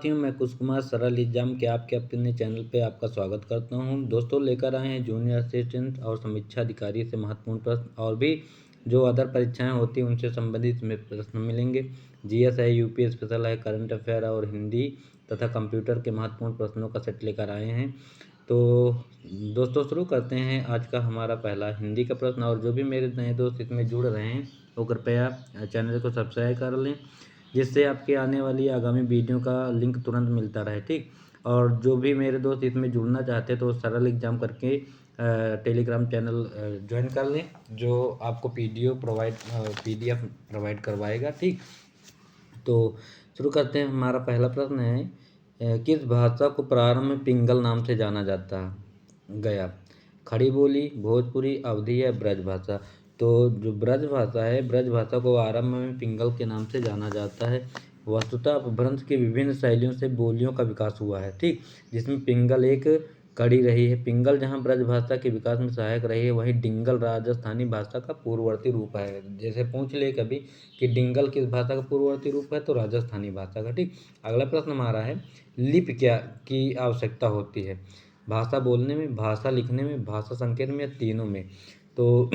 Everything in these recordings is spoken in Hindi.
साथियों, मैं कुश कुमार सरल एग्जाम के आपके अपने चैनल पे आपका स्वागत करता हूं। दोस्तों, लेकर आए हैं जूनियर असिस्टेंट और समीक्षा अधिकारी से महत्वपूर्ण प्रश्न और भी जो अदर परीक्षाएं होती हैं उनसे संबंधित में प्रश्न मिलेंगे। जीएस है, यूपी स्पेशल है, करंट अफेयर और हिंदी तथा कंप्यूटर के महत्वपूर्ण प्रश्नों का सेट लेकर आए हैं। तो दोस्तों, शुरू करते हैं आज का हमारा पहला हिंदी का प्रश्न। और जो भी मेरे नए दोस्त इसमें जुड़ रहे हैं वो कृपया चैनल को सब्सक्राइब कर लें, जिससे आपके आने वाली आगामी वीडियो का लिंक तुरंत मिलता रहे। ठीक, और जो भी मेरे दोस्त इसमें जुड़ना चाहते हैं तो सरल एग्जाम करके टेलीग्राम चैनल ज्वाइन कर लें, जो आपको पीडीएफ प्रोवाइड करवाएगा। ठीक, तो शुरू करते हैं। हमारा पहला प्रश्न है, किस भाषा को प्रारंभ में पिंगल नाम से जाना जाता गया? खड़ी बोली, भोजपुरी, अवधी या ब्रज भाषा? तो जो ब्रज भाषा है, ब्रज भाषा को आरंभ में पिंगल के नाम से जाना जाता है। वस्तुतः अपभ्रंश की विभिन्न शैलियों से बोलियों का विकास हुआ है। ठीक, जिसमें पिंगल एक कड़ी रही है। पिंगल जहाँ ब्रज भाषा के विकास में सहायक रही है, वहीं डिंगल राजस्थानी भाषा का पूर्ववर्ती रूप है। जैसे पूछ ले कभी कि डिंगल किस भाषा का पूर्ववर्ती रूप है, तो राजस्थानी भाषा का। ठीक, अगला प्रश्न हमारा है, लिपि क्या की आवश्यकता होती है? भाषा बोलने में, भाषा लिखने में, भाषा संकेत में या तीनों में? तो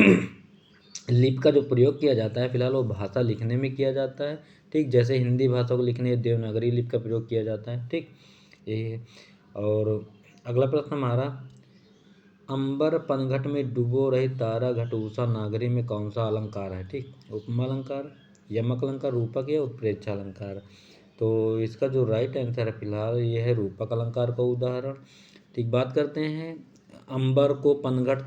लिपि का जो प्रयोग किया जाता है फिलहाल वो भाषा लिखने में किया जाता है। ठीक, जैसे हिंदी भाषा को लिखने देवनागरी लिपि का प्रयोग किया जाता है। ठीक, यही है। और अगला प्रश्न हमारा, अंबर पनघट में डूबो रही तारा घट उषा नागरी में कौन सा अलंकार है? ठीक, उपमा अलंकार, यमक अलंकार, रूपक या उत्प्रेक्षा अलंकार? तो इसका जो राइट आंसर है फिलहाल ये है रूपक अलंकार का उदाहरण। ठीक, बात करते हैं, अंबर को पनघट,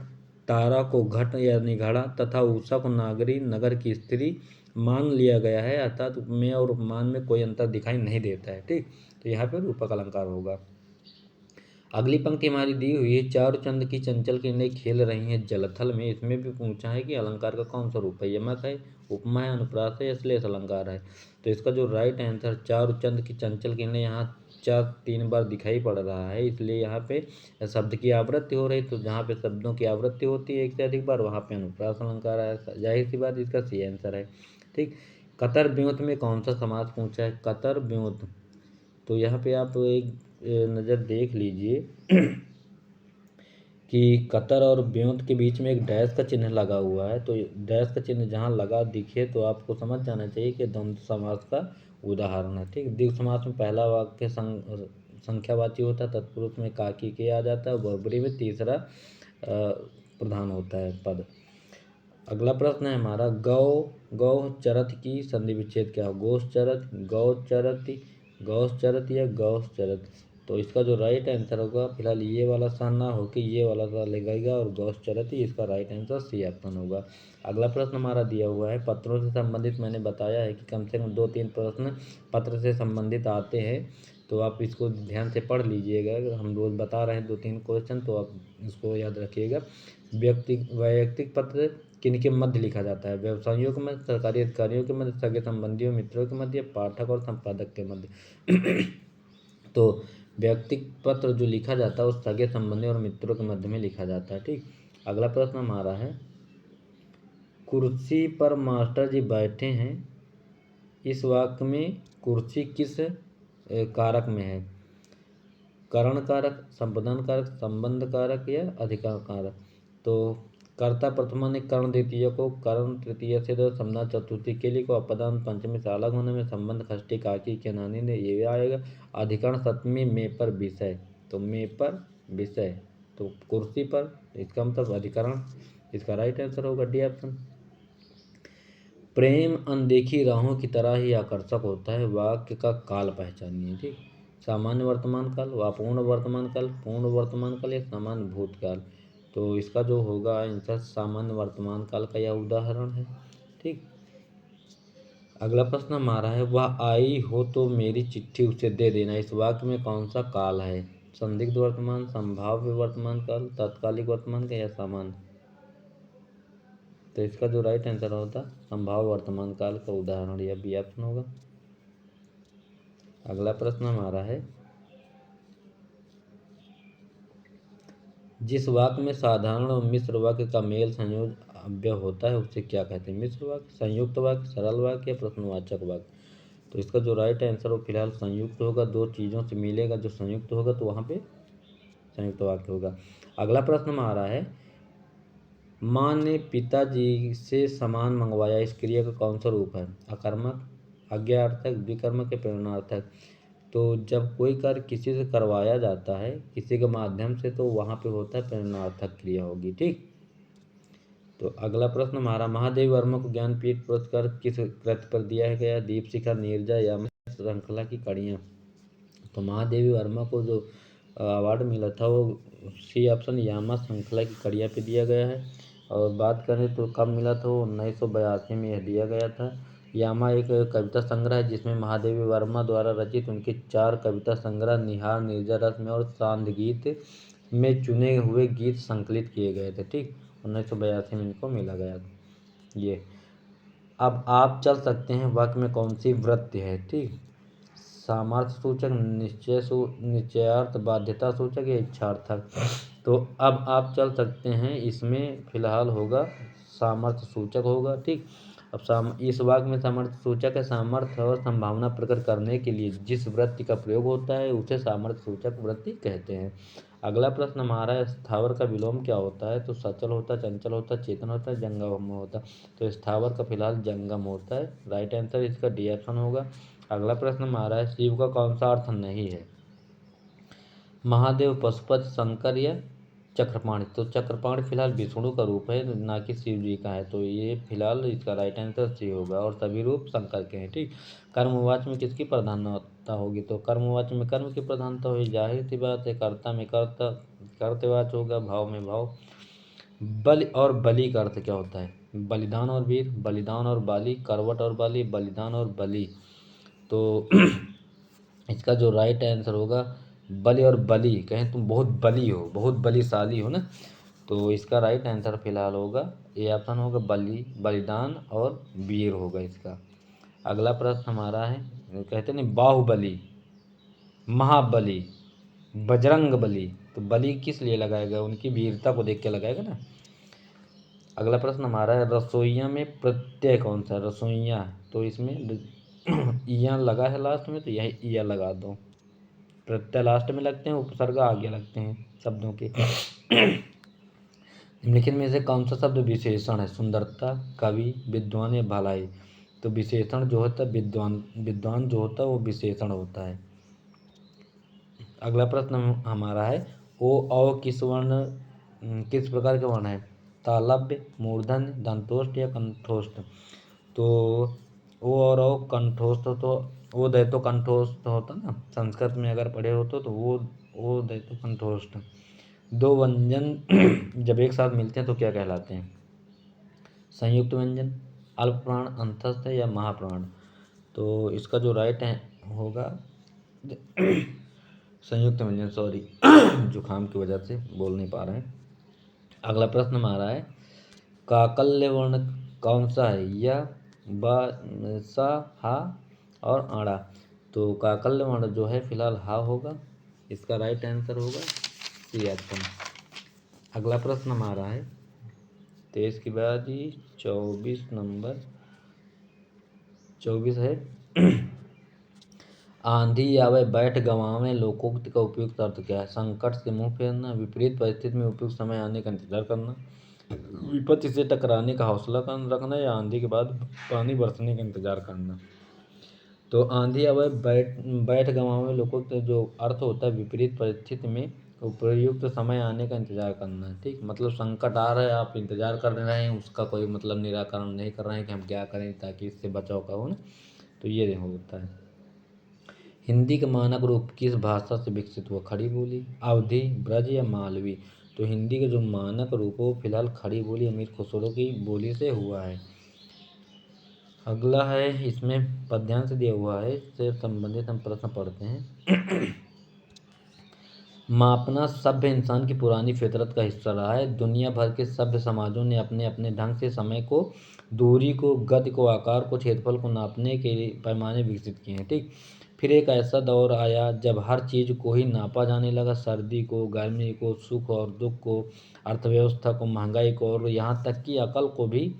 तारा को घट यानी घड़ा तथा उषा को नागरी नगर की स्त्री मान लिया गया है, अर्थात उपमेय और उपमान में कोई अंतर दिखाई नहीं देता है। ठीक, तो यहाँ पे रूपक अलंकार होगा। अगली पंक्ति हमारी दी हुई है, चारुचंद की चंचल किरणें खेल रही हैं जलथल में। इसमें भी पूछा है कि अलंकार का कौन सा रूप है? यमक है, उपमा है, अनुप्रास है या श्लेष अलंकार है? तो इसका जो राइट आंसर, चारुचंद की चंचल किरणें यहाँ 3 बार दिखाई पड़ रहा है, इसलिए यहाँ पे शब्द की आवृत्ति हो रही। तो जहाँ पे शब्दों की आवृत्ति होती है एक से अधिक बार, वहाँ पे अनुप्रास अलंकार है। जाहिर सी बात, इसका सी आंसर है। ठीक, कतर ब्योंत में कौन सा समास पूछा है? कतर ब्योंत, तो यहाँ पे आप एक नज़र देख लीजिए कि कतर और ब्योंत के बीच में एक डैश का चिन्ह लगा हुआ है। तो डैश का चिन्ह जहाँ लगा दिखे तो आपको समझ जाना चाहिए कि द्वंद्व समास का उदाहरण है। ठीक, द्विगु समास में पहला वाक्य संख्यावाची होता है, तत्पुरुष में काकी के आ जाता है, बहुब्री में तीसरा प्रधान होता है पद। अगला प्रश्न है हमारा, गौ चरत की संधि विच्छेद क्या हो? गोस चरत, गौ चरती, गौस चरत या गौस चरत? तो इसका जो राइट आंसर होगा फिलहाल ये वाला सा ना हो कि ये वाला सा लगेगा, और गौस चरती इसका राइट आंसर सी ऑप्शन होगा। अगला प्रश्न हमारा दिया हुआ है, पत्रों से संबंधित मैंने बताया है कि कम से कम 2-3 प्रश्न पत्र से संबंधित आते हैं, तो आप इसको ध्यान से पढ़ लीजिएगा। हम रोज बता रहे हैं 2-3 क्वेश्चन, तो आप इसको याद रखिएगा। वैयक्तिक पत्र किनके मध्य लिखा जाता है? व्यवसायियों के मध्य, सरकारी अधिकारियों के मध्य, सगे संबंधियों मित्रों के मध्य, पाठक और संपादक के मध्य? तो व्यक्तिक पत्र जो लिखा जाता है उस सगे संबंधी और मित्रों के मध्य में लिखा जाता है। ठीक, अगला प्रश्न हमारा है, कुर्सी पर मास्टर जी बैठे हैं, इस वाक्य में कुर्सी किस कारक में है? करण कारक, संपदान कारक, संबंध कारक या अधिकार कारक? तो कर्ता प्रथमा ने कर्ण द्वितीय को, कर्ण तृतीय से तो समना चतुर्थी के लिए को, अपदान पंचमी से अलग होने में, संबंध षष्ठी काकी के नानी ने, ये आएगा। अधिकरण सप्तमी में पर विषय, तो में पर विषय, तो कुर्सी पर, इसका मतलब अधिकरण, इसका राइट आंसर होगा डी ऑप्शन। प्रेम अनदेखी राहों की तरह ही आकर्षक होता है, वाक्य का काल पहचानिए। ठीक, सामान्य वर्तमान काल, अपूर्ण वर्तमान काल, पूर्ण वर्तमान काल या सामान्य भूतकाल? तो इसका जो होगा आंसर सामान्य वर्तमान काल का यह उदाहरण है। ठीक, अगला प्रश्न हमारा है, वह आई हो तो मेरी चिट्ठी उसे दे देना, इस वाक्य में कौन सा काल है? संदिग्ध वर्तमान, संभाव्य वर्तमान काल, तत्कालिक वर्तमान काल या सामान्य? तो इसका जो राइट आंसर होता संभाव्य वर्तमान काल का उदाहरण यह बी ऑप्शन होगा। अगला प्रश्न हमारा है, जिस वाक्य में साधारण और मिश्र वाक्य का मेल संयोजक अव्यय होता है उसे क्या कहते हैं? मिश्र वाक्य, संयुक्त वाक्य, सरल वाक्य या प्रश्नवाचक वाक्य? तो इसका जो राइट आंसर वो फिलहाल संयुक्त होगा, दो चीज़ों से मिलेगा जो संयुक्त होगा तो वहाँ पे संयुक्त वाक्य होगा। अगला प्रश्न में आ रहा है, माँ ने पिताजी से सामान मंगवाया, इस क्रिया का कौन सा रूप है? अकर्मक, आज्ञार्थक, द्विकर्मक या प्रेरणार्थक? तो जब कोई कार्य किसी से करवाया जाता है किसी के माध्यम से तो वहाँ पे होता है प्रेरणार्थक क्रिया होगी। ठीक, तो अगला प्रश्न हमारा, महादेव वर्मा को ज्ञानपीठ पुरस्कार किस कृति पर दिया गया? दीप शिखा, नीरजा या श्रृंखला की कड़ियाँ? तो महादेवी वर्मा को जो अवार्ड मिला था वो सी ऑप्शन यामा श्रृंखला की कड़ियाँ पे दिया गया है। और बात करें तो कब मिला था, वो 1982 में यह दिया गया था। यामा एक कविता संग्रह है जिसमें महादेवी वर्मा द्वारा रचित उनके 4 कविता संग्रह निहार, नीरजा रस में और सांध गीत में चुने हुए गीत संकलित किए गए थे। ठीक, 1982 में इनको मिला गया ये। अब आप चल सकते हैं वाक्य में कौन सी वृत्ति है? ठीक, सामर्थ्य सूचक, निश्चयार्थ, बाध्यता सूचक या इच्छार्थक? तो अब आप चल सकते हैं, इसमें फिलहाल होगा सामर्थ्य सूचक होगा। ठीक, अब इस वाक्य में सामर्थ्य सूचक है, सामर्थ्य और संभावना प्रकट करने के लिए जिस वृत्ति का प्रयोग होता है उसे सामर्थ्य सूचक वृत्ति कहते हैं। अगला प्रश्न हमारा है, स्थावर का विलोम क्या होता है? तो सचल होता है, चंचल होता है, चेतन होता है, जंगम होता है? तो स्थावर का फिलहाल जंगम होता है। राइट आंसर इसका डी ऑप्शन होगा। अगला प्रश्न हमारा है, शिव का कौन सा अर्थ नहीं है? महादेव, पशुपति, शंकर या चक्रपाणि? तो चक्रपाणि फिलहाल विष्णु का रूप है, ना कि शिव जी का है, तो ये फिलहाल इसका राइट आंसर सी होगा। और सभी रूप शंकर के हैं। ठीक, कर्मवाच में किसकी प्रधानता होगी? तो कर्मवाच में कर्म की प्रधानता होगी, जाहिर सी बात है। कर्ता में कर्तवाच होगा, भाव में भाव। बलि और बलि का अर्थ क्या होता है? बलिदान और वीर, बलिदान और बाली, करवट और बाली, बलिदान और बलि? तो इसका जो राइट आंसर होगा, बलि और बलि, कहें तुम बहुत बली हो, बहुत बलिशाली हो ना, तो इसका राइट आंसर फिलहाल होगा ए ऑप्शन होगा, बलि, बलिदान और वीर होगा इसका। अगला प्रश्न हमारा है, कहते नहीं बाहुबली, महाबली, बजरंग बली, तो बलि किस लिए लगाया गया? उनकी वीरता को देख के लगाएगा ना। अगला प्रश्न हमारा है, रसोइया में प्रत्यय कौन सा? रसोइया, तो इसमें इया लगा है लास्ट में, तो यही इया लगा दो। प्रत्यय लास्ट में लगते हैं, उपसर्ग आगे लगते हैं शब्दों के। निम्नलिखित में से कौन सा शब्द विशेषण है? सुंदरता, कवि, विद्वान या भलाई? तो विशेषण जो होता है विद्वान, विद्वान जो होता है वो विशेषण होता है। अगला प्रश्न हमारा है, ओ औ किस वर्ण किस प्रकार के वर्ण है? तालव्य, मूर्धन्य, दंतोष्ठ या कंठोष्ठ? तो ओ और औ कंठोष्ठ, तो ओ दे तो कंठोष्ठ होता ना, संस्कृत में अगर पढ़े हो तो वो ओ दे तो कंठोष्ठ। दो व्यंजन जब एक साथ मिलते हैं तो क्या कहलाते हैं? संयुक्त व्यंजन, अल्प प्राण, अंतस्थ या महाप्राण? तो इसका जो राइट है होगा संयुक्त व्यंजन, सॉरी जुकाम की वजह से बोल नहीं पा रहे हैं। अगला प्रश्न हमारा है, काकल्य वर्ण कौन सा है? या ब, सा, हा और आड़ा? तो काकल्य वर्ण जो है फिलहाल हा होगा, इसका राइट आंसर होगा सी ऑप्शन। अगला प्रश्न हमारा है 23 के बाद ही 24 नंबर 24 है, आंधी आवे बैठ गंवावे लोकोक्ति का उपयुक्त अर्थ क्या है? संकट से मुंह फेरना, विपरीत परिस्थिति में उपयुक्त समय आने का इंतजार करना, विपत्ति से टकराने का हौसला रखना या आंधी के बाद पानी बरसने का इंतजार करना? तो आंधी आवे बैठ गंवावे लोकोक्त जो अर्थ होता है विपरीत परिस्थिति में उपयुक्त समय आने का इंतजार करना। ठीक, मतलब संकट आ रहा है, आप इंतजार कर रहे हैं, उसका कोई मतलब निराकरण नहीं कर रहे हैं कि हम क्या करें ताकि इससे बचाव का हो ना, तो ये होता है। हिंदी का मानक रूप किस भाषा से विकसित हुआ? खड़ी बोली, अवधी, ब्रज या मालवी? तो हिंदी का जो मानक रूप हो फिलहाल खड़ी बोली अमीर खुसरो की बोली से हुआ है। अगला है, इसमें पद्यांश दिया हुआ है, इससे संबंधित हम प्रश्न पढ़ते हैं। मापना सभ्य इंसान की पुरानी फितरत का हिस्सा रहा है। दुनिया भर के सभ्य समाजों ने अपने अपने ढंग से समय को, दूरी को, गति को, आकार को, क्षेत्रफल को नापने के लिए पैमाने विकसित किए हैं। ठीक, फिर एक ऐसा दौर आया जब हर चीज़ को ही नापा जाने लगा, सर्दी को, गर्मी को, सुख और दुख को, अर्थव्यवस्था को, महंगाई को और यहाँ तक कि अकल को भी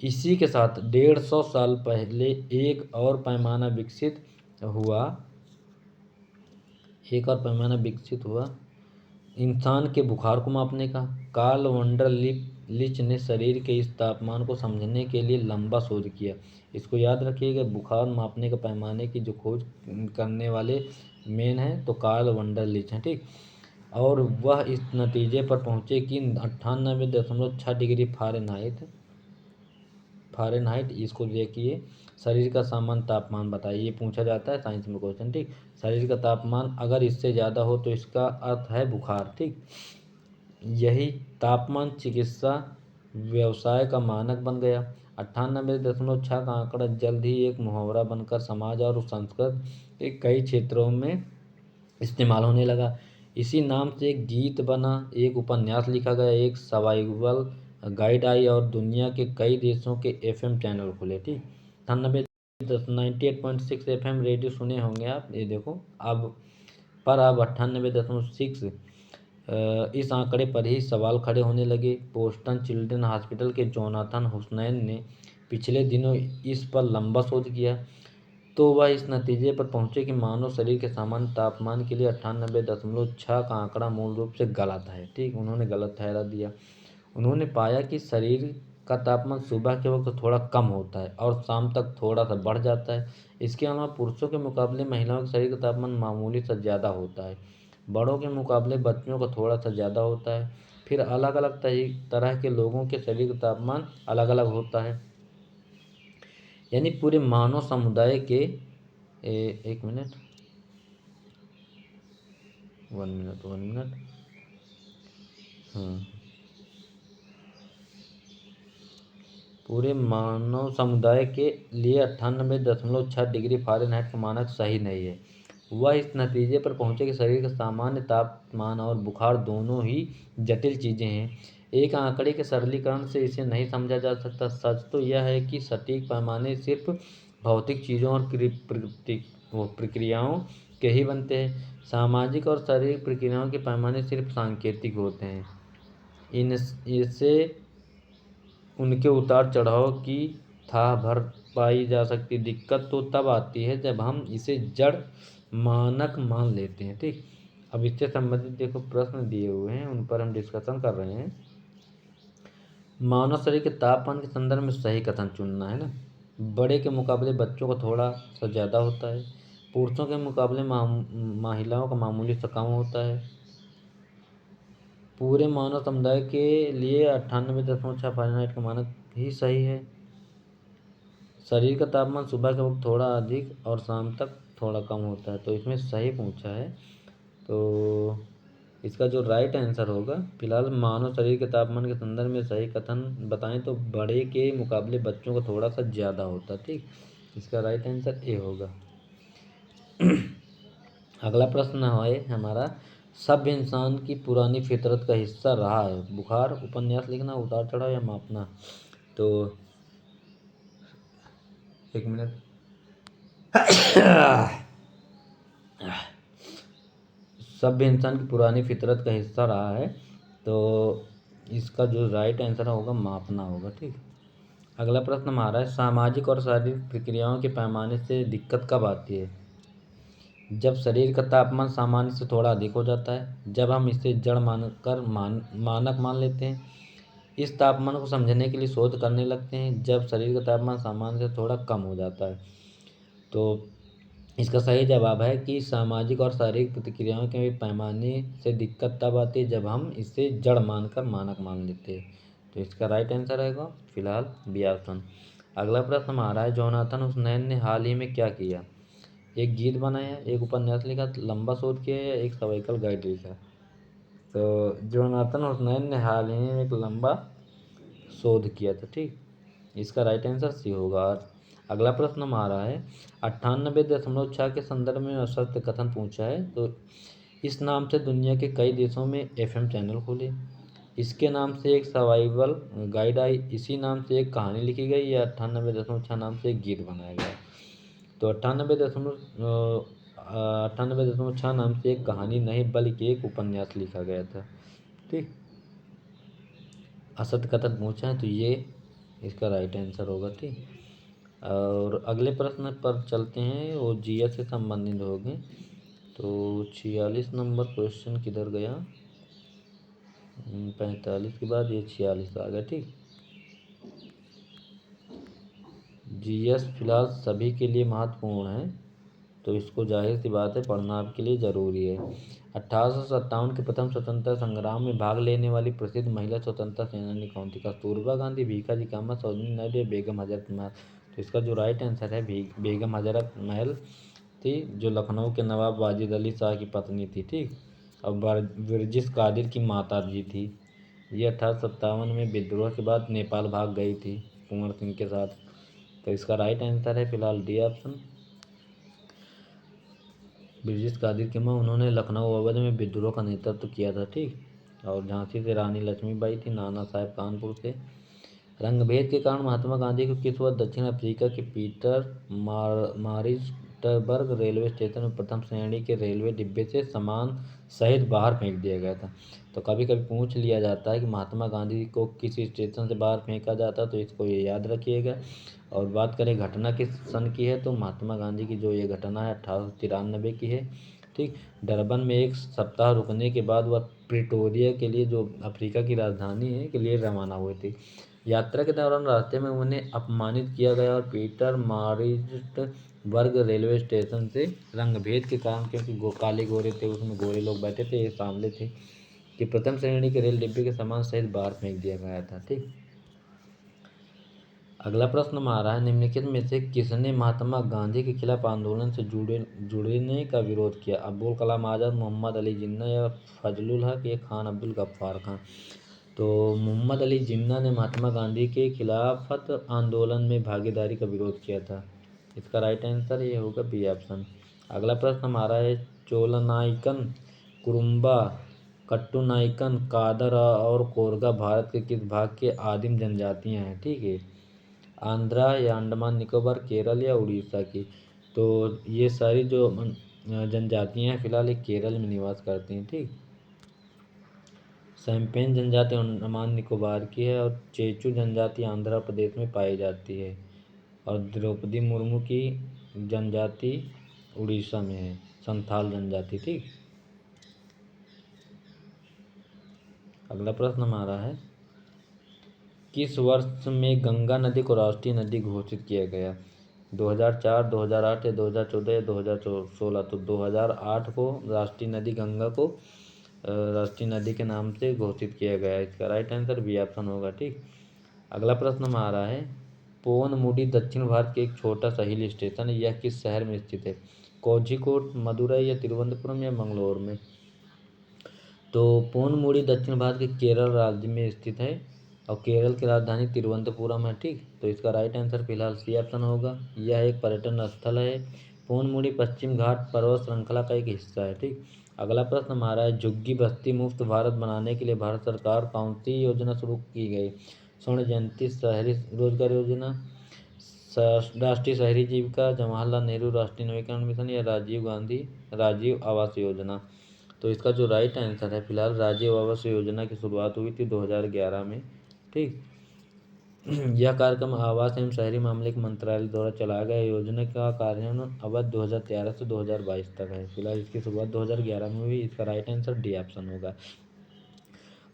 इसी के साथ 150 साल पहले एक और पैमाना विकसित हुआ इंसान के बुखार को मापने का। कार्ल वंडर लिच ने शरीर के इस तापमान को समझने के लिए लंबा शोध किया। इसको याद रखिएगा, बुखार मापने के पैमाने की जो खोज करने वाले मेन हैं तो कार्ल वंडर लिच हैं, ठीक। और वह इस नतीजे पर पहुँचे कि 98.6 डिग्री फ़ारेनहाइट इसको देखिए, शरीर का सामान्य तापमान बताइए। ये पूछा जाता है साइंस में क्वेश्चन, ठीक। शरीर का तापमान अगर इससे ज़्यादा हो तो इसका अर्थ है बुखार, ठीक। यही तापमान चिकित्सा व्यवसाय का मानक बन गया। 98.6 का आंकड़ा जल्द ही एक मुहावरा बनकर समाज और संस्कृत के कई क्षेत्रों में इस्तेमाल होने लगा। इसी नाम से एक गीत बना, एक उपन्यास लिखा गया, एक सर्वाइवल गाइड आई और दुनिया के कई देशों के एफएम चैनल खुले, ठीक। 98.6 एफएम रेडियो सुने होंगे आप, ये देखो अब 98.6 इस आंकड़े पर ही सवाल खड़े होने लगे। बोस्टन चिल्ड्रन हॉस्पिटल के जोनाथन हुसैन ने पिछले दिनों इस पर लंबा शोध किया तो वह इस नतीजे पर पहुंचे कि मानव शरीर के सामान्य तापमान के लिए 98.6 का आंकड़ा मूल रूप से गलत है, ठीक। उन्होंने गलत ठहरा दिया। उन्होंने पाया कि शरीर का तापमान सुबह के वक्त थोड़ा कम होता है और शाम तक थोड़ा सा बढ़ जाता है। इसके अलावा पुरुषों के मुकाबले महिलाओं के शरीर का तापमान मामूली से ज़्यादा होता है। बड़ों के मुकाबले बच्चों का थोड़ा सा ज़्यादा होता है। फिर अलग अलग तरह के लोगों के शरीर का तापमान अलग अलग होता है। यानी पूरे मानव समुदाय के एक मिनट 1 मिनट पूरे मानव समुदाय के लिए 98.6 डिग्री फ़ारेनहाइट का मानक सही नहीं है। वह इस नतीजे पर पहुंचे कि शरीर का सामान्य तापमान और बुखार दोनों ही जटिल चीज़ें हैं। एक आंकड़े के सरलीकरण से इसे नहीं समझा जा सकता। सच तो यह है कि सटीक पैमाने सिर्फ भौतिक चीज़ों और प्रक्रियाओं के ही बनते हैं। सामाजिक और शारीरिक प्रक्रियाओं के पैमाने सिर्फ सांकेतिक होते हैं। इनसे उनके उतार चढ़ाव की था भर पाई जा सकती। दिक्कत तो तब आती है जब हम इसे जड़ मानक मान लेते हैं, ठीक। अब इससे संबंधित देखो प्रश्न दिए हुए हैं, उन पर हम डिस्कशन कर रहे हैं। मानव शरीर के तापमान के संदर्भ में सही कथन चुनना है ना। बड़े के मुकाबले बच्चों का थोड़ा सा ज़्यादा होता है। पुरुषों के मुकाबले महिलाओं का मामूली सा कम होता है। पूरे मानव समुदाय के लिए 98.6 फ़ारेनहाइट का मानक ही सही है। शरीर का तापमान सुबह के वक्त थोड़ा अधिक और शाम तक थोड़ा कम होता है, तो इसमें सही पूछा है। तो इसका जो राइट आंसर होगा, फिलहाल मानव शरीर के तापमान के संदर्भ में सही कथन बताएं तो बड़े के मुकाबले बच्चों को थोड़ा सा ज़्यादा होता है, ठीक। इसका राइट आंसर ए होगा। अगला प्रश्न है हमारा, सभ्य इंसान की पुरानी फितरत का हिस्सा रहा है बुखार। उपन्यास लिखना, उतार चढ़ाव या मापना। तो एक मिनट सभ्य इंसान की पुरानी फितरत का हिस्सा रहा है, तो इसका जो राइट आंसर होगा मापना होगा, ठीक। अगला प्रश्न हमारा है, सामाजिक और शारीरिक प्रक्रियाओं के पैमाने से दिक्कत कब आती है। जब शरीर का तापमान सामान्य से थोड़ा अधिक हो जाता है, जब हम इसे जड़ मानक मान लेते हैं, इस तापमान को समझने के लिए शोध करने लगते हैं, जब शरीर का तापमान सामान्य से थोड़ा कम हो जाता है। तो इसका सही जवाब है कि सामाजिक और शारीरिक प्रतिक्रियाओं के पैमाने से दिक्कत तब आती है जब हम इसे जड़ मानकर मानक मान लेते हैं। तो इसका राइट आंसर रहेगा फिलहाल बी ऑप्शन। अगला प्रश्न हमारा है, जोनाथन हुसैन ने हाल ही में क्या किया। एक गीत बनाया, एक उपन्यास लिखा, लंबा शोध किया या एक सर्वाइकल गाइड लिखा। तो जोनाथन हुसैन ने हाल ही में एक लंबा शोध किया था, ठीक। इसका राइट आंसर सी होगा। अगला प्रश्न हमारा है, 98.6 के संदर्भ में असत्य कथन पूछा है। तो इस नाम से दुनिया के कई देशों में एफएम चैनल खुले, इसके नाम से एक सर्वाइवल गाइड आई, इसी नाम से एक कहानी लिखी गई या 98.6 नाम से एक गीत बनाया गया। तो 98.6 नाम से एक कहानी नहीं बल्कि एक उपन्यास लिखा गया था, ठीक। असत्य कथन पूछा है तो ये इसका राइट आंसर होगा। ठीक, और अगले प्रश्न पर चलते हैं, वो जीएस से संबंधित होंगे। तो 46 नंबर क्वेश्चन किधर गया, 45 के बाद ये 46 आ गया। ठीक, जीएस फिलहाल सभी के लिए महत्वपूर्ण है, तो इसको जाहिर सी बात है पढ़ना आपके लिए ज़रूरी है। 1857 के प्रथम स्वतंत्रता संग्राम में भाग लेने वाली प्रसिद्ध महिला स्वतंत्रता सेनानी कौन थी? कस्तूरबा गांधी, भीखाजी कामा, सरोजिनी नायडू या बेगम हजरत महल? तो इसका जो राइट आंसर है बेगम हजरत महल थी, जो लखनऊ के नवाब वाजिद अली शाह की पत्नी थी। ठीक, और वर्जिश कादिर की माता जी थी। ये 1857 में विद्रोह के बाद नेपाल भाग गई थी कुंवर सिंह के साथ। तो इसका राइट आंसर है फिलहाल डी ऑप्शन, ब्रिटिश कादिर की मां, उन्होंने लखनऊ अवध में विद्रोह का नेतृत्व किया था। ठीक, और झांसी से रानी लक्ष्मीबाई थी, नाना साहेब कानपुर से। रंगभेद के कारण महात्मा गांधी को किस वर्ष दक्षिण अफ्रीका के पीटर मारिट्सबर्ग रेलवे स्टेशन में प्रथम श्रेणी के रेलवे डिब्बे से सामान सहित बाहर फेंक दिया गया था? तो कभी कभी पूछ लिया जाता है कि महात्मा गांधी को किस स्टेशन से बाहर फेंका जाता, तो इसको ये याद रखिएगा। और बात करें घटना किस सन की है, तो महात्मा गांधी की जो ये घटना है 1893 की है। ठीक, डरबन में एक सप्ताह रुकने के बाद वह प्रिटोरिया के लिए, जो अफ्रीका की राजधानी है, के लिए रवाना हुए थे। यात्रा के दौरान रास्ते में उन्हें अपमानित किया गया और पीटर मारिट्सबर्ग रेलवे स्टेशन से रंगभेद के कारण, क्योंकि काले गोरे थे, उसमें गोरे लोग बैठे थे, ये शामिल थे, कि प्रथम श्रेणी के रेल डिब्बे के सामान सहित बाहर फेंक दिया गया था। ठीक, अगला प्रश्न हमारा है, निम्नलिखित में से किसने महात्मा गांधी के खिलाफ आंदोलन से जुड़ने का विरोध किया? अब्दुल कलाम आज़ाद, मोहम्मद अली जिन्ना या फजलुल हक या खान अब्दुल गफ्फार खान? तो मोहम्मद अली जिन्ना ने महात्मा गांधी के खिलाफत आंदोलन में भागीदारी का विरोध किया था। इसका राइट आंसर ये होगा बी ऑप्शन। अगला प्रश्न हमारा है, चोलनाइकन, कुरुम्बा, कट्टुनाइकन, कादर और कोरगा भारत के किस भाग के आदिम जनजातियां हैं? ठीक है, आंध्रा या अंडमान निकोबार, केरल या उड़ीसा की? तो ये सारी जो जनजातियां हैं फिलहाल एक केरल में निवास करती हैं। ठीक, सैम्पेन जनजाति अंडमान निकोबार की है और चेचू जनजाति आंध्र प्रदेश में पाई जाती है, और द्रौपदी मुर्मू की जनजाति उड़ीसा में है, संथाल जनजाति। ठीक, अगला प्रश्न हमारा है, किस वर्ष में गंगा नदी को राष्ट्रीय नदी घोषित किया गया? 2004, 2008 या 2014 या 2016? तो 2008 को राष्ट्रीय नदी गंगा को राष्ट्रीय नदी के नाम से घोषित किया गया है। इसका राइट आंसर बी ऑप्शन होगा। ठीक, अगला प्रश्न हमारा है, पोवनमुडी दक्षिण भारत के एक छोटा सा हिल स्टेशन है, यह किस शहर में स्थित है? कोझिकोड, मदुरई या तिरुवनंतपुरम या मंगलोर में? तो पोवनमुडी दक्षिण भारत के केरल राज्य में स्थित है और केरल की राजधानी तिरुवनंतपुरम है। ठीक, तो इसका राइट आंसर फिलहाल सी ऑप्शन होगा। यह एक पर्यटन स्थल है। पोवनमुडी पश्चिम घाट पर्वत श्रृंखला का एक हिस्सा है। ठीक, अगला प्रश्न हमारा है, झुग्गी बस्ती मुक्त भारत बनाने के लिए भारत सरकार कौन सी योजना शुरू की गई? स्वर्ण जयंती शहरी रोजगार योजना, राष्ट्रीय शहरी जीविका, जवाहरलाल नेहरू राष्ट्रीय नवीकरण मिशन या राजीव गांधी राजीव आवास योजना? तो इसका जो राइट आंसर है फिलहाल राजीव आवास योजना की शुरुआत हुई थी 2011 में। ठीक, यह कार्यक्रम आवास एवं शहरी मामले के मंत्रालय द्वारा चलाया गया। योजना का कार्यान्वयन अवधि 2013 से 2022 तक है। फिलहाल इसकी शुरुआत 2011 में हुई। इसका राइट आंसर डी ऑप्शन होगा।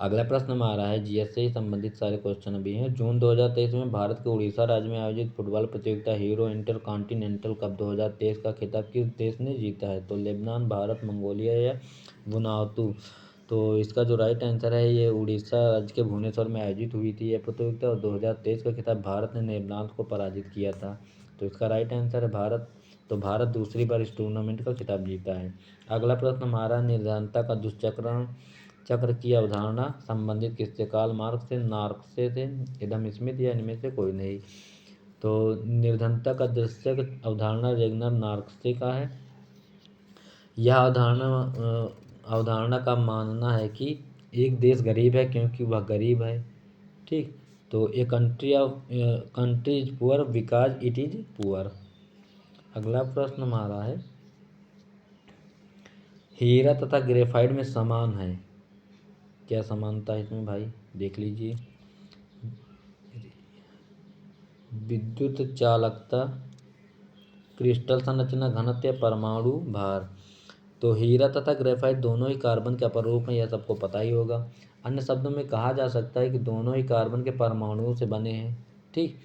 अगला प्रश्न हमारा है, जीएस से ही संबंधित सारे क्वेश्चन भी हैं। जून 2023 में भारत के उड़ीसा राज्य में आयोजित फुटबॉल प्रतियोगिता हीरो इंटर कॉन्टिनेंटल कप 2023 का खिताब किस देश ने जीता है? तो लेबनान, भारत, मंगोलिया या वनुआतू? तो इसका जो राइट आंसर है, ये उड़ीसा राज्य के भुवनेश्वर में आयोजित हुई थी यह प्रतियोगिता, और 2023 का खिताब भारत ने लेबनान को पराजित किया था। तो इसका राइट आंसर है भारत। तो भारत दूसरी बार इस टूर्नामेंट का खिताब जीता है। अगला प्रश्न हमारा, निर्धनता का दुष्चक्र चक्र की अवधारणा संबंधित किससे? कार्ल मार्क्स से, मार्क्से से, एडम स्मिथ या इनमें से कोई नहीं? तो निर्धनता का दुष्चक्र अवधारणा रेगनर मार्क्से का है। यह अवधारणा का मानना है कि एक देश गरीब है क्योंकि वह गरीब है। ठीक, तो a country is poor because it is poor. अगला प्रश्न हमारा है, हीरा तथा ग्रेफाइट में समान है, क्या समानता है इसमें भाई? देख लीजिए। विद्युत चालकता, क्रिस्टल संरचना, घनत्व या परमाणु भार। तो हीरा तथा ग्रेफाइट दोनों ही कार्बन के अपर रूप हैं, यह सबको पता ही होगा। अन्य शब्दों में कहा जा सकता है कि दोनों ही कार्बन के परमाणुओं से बने हैं। ठीक,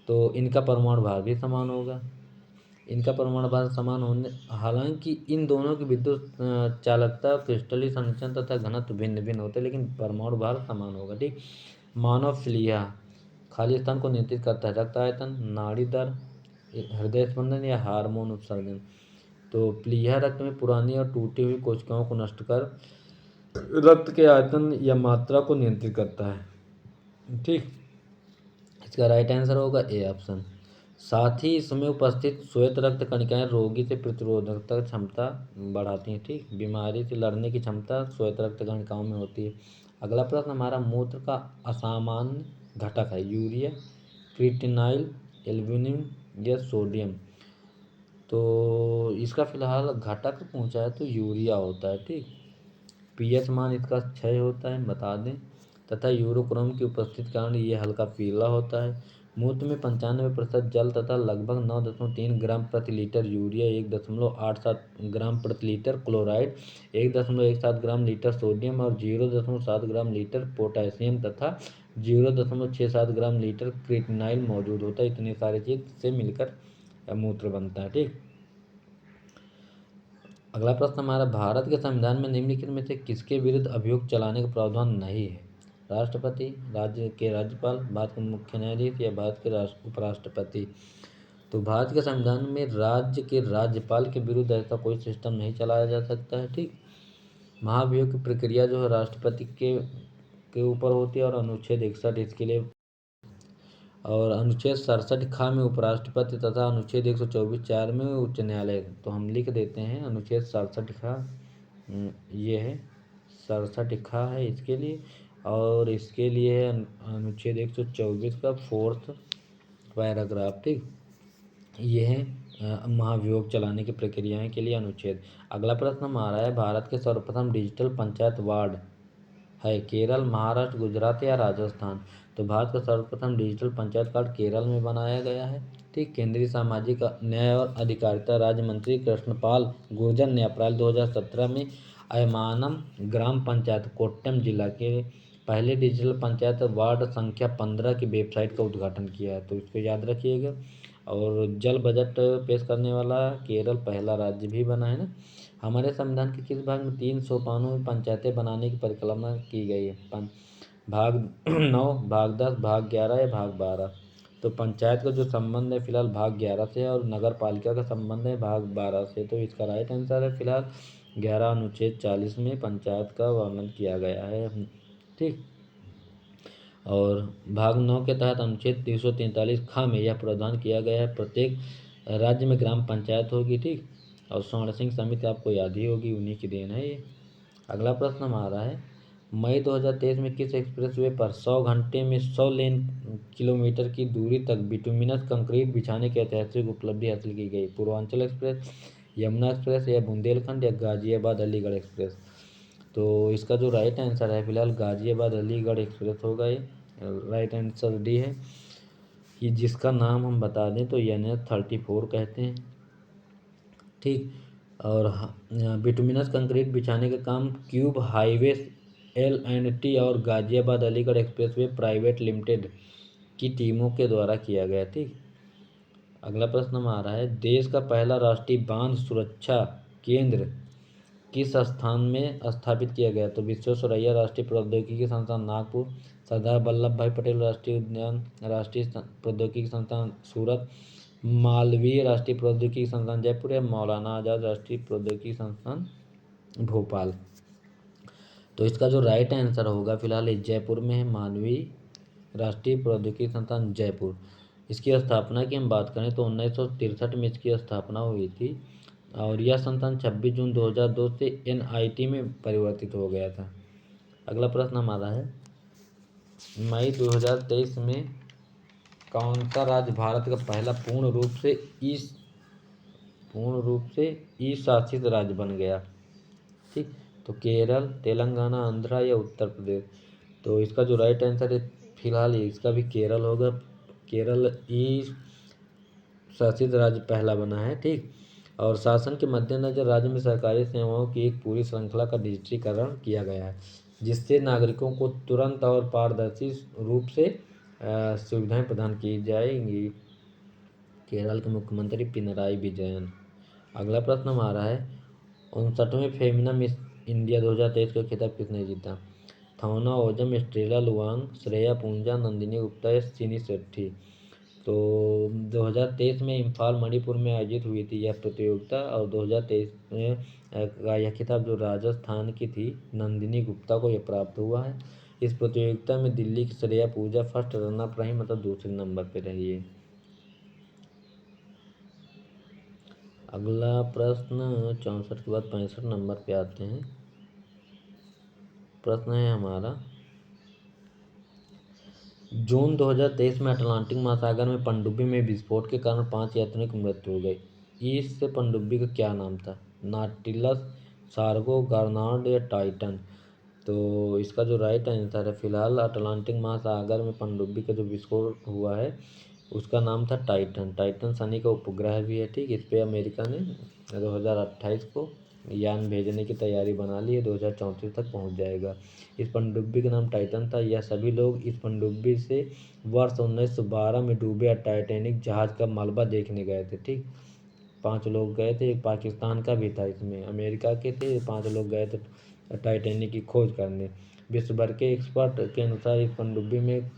तो इनका परमाणु भार भी समान होगा। इनका परमाणु भार समान होने, हालांकि इन दोनों की विद्युत चालकता, क्रिस्टलीय संरचना तथा घनत्व भिन्न भिन्न होते हैं, लेकिन परमाणु भार समान होगा। ठीक, मानव प्लीहा खाली स्थान को नियंत्रित करता है। रक्त आयतन, नाड़ी दर, हृदय स्पंदन या हार्मोन उत्सर्जन। तो प्लीहा रक्त में पुरानी और टूटी हुई कोशिकाओं को नष्ट कर रक्त के आयतन या मात्रा को नियंत्रित करता है। ठीक, इसका राइट आंसर होगा ए ऑप्शन। साथ ही इसमें उपस्थित श्वेत रक्त कणिकाएं रोगी से प्रतिरोधकता क्षमता बढ़ाती हैं। ठीक, बीमारी से लड़ने की क्षमता श्वेत रक्त कणिकाओं में होती है। अगला प्रश्न हमारा, मूत्र का असामान्य घटक है। यूरिया, क्रिएटिनाइल, एल्ब्यूमिन या सोडियम। तो इसका फिलहाल घटक पूछा है तो यूरिया होता है। ठीक, पीएच मान इसका 6 होता है, बता दें, तथा यूरोक्रोम की उपस्थिति के कारण ये हल्का पीला होता है। मूत्र में 95% जल तथा लगभग 9.3 ग्राम प्रति लीटर यूरिया, 1.87 ग्राम प्रति लीटर क्लोराइड, 1.17 ग्राम लीटर सोडियम और 0.7 ग्राम लीटर पोटेशियम तथा 0.67 ग्राम लीटर क्रिएटिनाइल मौजूद होता है। इतनी सारी चीज से मिलकर मूत्र बनता है। ठीक, अगला प्रश्न हमारा, भारत के संविधान में निम्नलिखित में से किसके विरुद्ध अभियोग चलाने का प्रावधान नहीं है। राष्ट्रपति, राज्य के राज्यपाल, भारत के मुख्य न्यायाधीश या भारत के उपराष्ट्रपति। तो भारत के संविधान में राज्य के राज्यपाल के विरुद्ध ऐसा कोई सिस्टम नहीं चलाया जा सकता है। ठीक, महाभियोग की प्रक्रिया जो है राष्ट्रपति के ऊपर होती है और अनुच्छेद 61 इसके लिए, और अनुच्छेद 67 खा में उपराष्ट्रपति तथा अनुच्छेद 124(4) में उच्च न्यायालय। तो हम लिख देते हैं अनुच्छेद 67 खा, ये है 67 खा है इसके लिए, और इसके लिए है अनुच्छेद 124 का 4th पैराग्राफ। ठीक, ये है महाभियोग चलाने की प्रक्रियाएं के लिए अनुच्छेद। अगला प्रश्न हमारा है, भारत के सर्वप्रथम डिजिटल पंचायत वार्ड है केरल, महाराष्ट्र, गुजरात या राजस्थान। तो भारत का सर्वप्रथम डिजिटल पंचायत कार्ड केरल में बनाया गया है। ठीक, केंद्रीय सामाजिक न्याय और अधिकारिता राज्य मंत्री कृष्णपाल गुर्जर ने अप्रैल 2017 में अयमानम ग्राम पंचायत कोट्टयम जिला के पहले डिजिटल पंचायत वार्ड संख्या 15 की वेबसाइट का उद्घाटन किया है। तो इसको याद रखिएगा। और जल बजट पेश करने वाला केरल पहला राज्य भी बना है ना। हमारे संविधान के किस भाग में 3 सोपानों में पंचायतें बनाने की परिकल्पना की गई है। भाग 9, भाग 10, भाग 11 या भाग 12। तो पंचायत का जो संबंध है फिलहाल भाग 11 से है और नगर पालिका का संबंध है भाग 12 से। तो इसका राइट आंसर है फिलहाल 11 अनुच्छेद 40 में पंचायत का वर्णन किया गया है। ठीक, और भाग 9 के तहत अनुच्छेद 343 खा में यह प्रावधान किया गया है, प्रत्येक राज्य में ग्राम पंचायत होगी। ठीक, और स्वर्ण सिंह समिति आपको याद ही होगी, उन्हीं की देन है ये। अगला प्रश्न हमारा है, मई 2023 में किस एक्सप्रेसवे पर 100 घंटे में 100 लेन किलोमीटर की दूरी तक बिटुमिनस कंक्रीट बिछाने की ऐतिहासिक उपलब्धि हासिल की गई। पूर्वांचल एक्सप्रेस, यमुना एक्सप्रेस या बुंदेलखंड या गाजियाबाद अलीगढ़ एक्सप्रेस। तो इसका जो राइट आंसर है फिलहाल गाजियाबाद अलीगढ़ एक्सप्रेस होगा। ये राइट आंसर डी है, कि जिसका नाम हम बता दें तो NH-34 कहते हैं। ठीक, और बिटुमिनस कंक्रीट बिछाने का काम क्यूब हाईवे L&T और Ghaziabad Aligarh expressway private limited की टीमों के द्वारा किया गया। ठीक, अगला प्रश्न हमारा है, देश का पहला राष्ट्रीय बांध सुरक्षा केंद्र किस स्थान में स्थापित किया गया। तो विश्वेश्वरैया राष्ट्रीय प्रौद्योगिकी संस्थान नागपुर, सरदार वल्लभ भाई पटेल राष्ट्रीय उद्यान राष्ट्रीय प्रौद्योगिकी संस्थान सूरत, मालवीय राष्ट्रीय प्रौद्योगिकी संस्थान जयपुर या मौलाना आजाद राष्ट्रीय प्रौद्योगिकी संस्थान भोपाल। तो इसका जो राइट आंसर होगा फिलहाल जयपुर में है, मालवीय राष्ट्रीय प्रौद्योगिकी संस्थान जयपुर। इसकी स्थापना की हम बात करें तो 1963 में इसकी स्थापना हुई थी और यह संस्थान 26 जून 2002 से NIT में परिवर्तित हो गया था। अगला प्रश्न हमारा है, मई 2023 में कौन सा राज्य भारत का पहला पूर्ण रूप से ई शासित राज्य बन गया। ठीक, तो केरल, तेलंगाना, आंध्रा या उत्तर प्रदेश। तो इसका जो राइट आंसर है फिलहाल इसका भी केरल होगा। केरल ई शासित राज्य पहला बना है। ठीक। और शासन के मद्देनजर राज्य में सरकारी सेवाओं की एक पूरी श्रृंखला का डिजिटलीकरण किया गया है, जिससे नागरिकों को तुरंत और पारदर्शी रूप से सुविधाएं प्रदान की जाएंगी। केरल के मुख्यमंत्री पिनराई विजयन। अगला प्रश्न हमारा है 59वें फेमिना मिस इंडिया 2023 का खिताब किसने जीता? थौना ओजम, स्ट्रेला लुवांग, श्रेया पूंजा, नंदिनी गुप्ता या सिनी शेट्टी। तो 2023 में इम्फाल मणिपुर में आयोजित हुई थी यह प्रतियोगिता, और 2023 में यह खिताब जो राजस्थान की थी नंदिनी गुप्ता को यह प्राप्त हुआ है। इस प्रतियोगिता में दिल्ली की श्रेया पूजा फर्स्ट रनअप रही, मतलब दूसरे नंबर पर रही है। अगला प्रश्न 64 के बाद 65 नंबर पे आते हैं। प्रश्न है हमारा जून 2023 में अटलांटिक महासागर में पनडुब्बी में विस्फोट के कारण 5 यात्रियों की मृत्यु हो गई। इस पनडुब्बी का क्या नाम था? नाटिलस, सार्गो, गार्नाड या टाइटन। तो इसका जो राइट आंसर है, फिलहाल अटलांटिक महासागर में पनडुब्बी का जो विस्फोट हुआ है उसका नाम था टाइटन। टाइटन शनि का उपग्रह भी है। ठीक। इस पर अमेरिका ने 2028 को यान भेजने की तैयारी बना ली है, 2034 तक पहुंच जाएगा। इस पनडुब्बी का नाम टाइटन था। यह सभी लोग इस पनडुब्बी से वर्ष 1912 में डूबे टाइटैनिक जहाज का मलबा देखने गए थे। ठीक। 5 लोग गए थे, एक पाकिस्तान का भी था, इसमें अमेरिका के थे। 5 लोग गए थे टाइटैनिक की खोज करने। विश्व भर के एक्सपर्ट के अनुसार इस पनडुब्बी में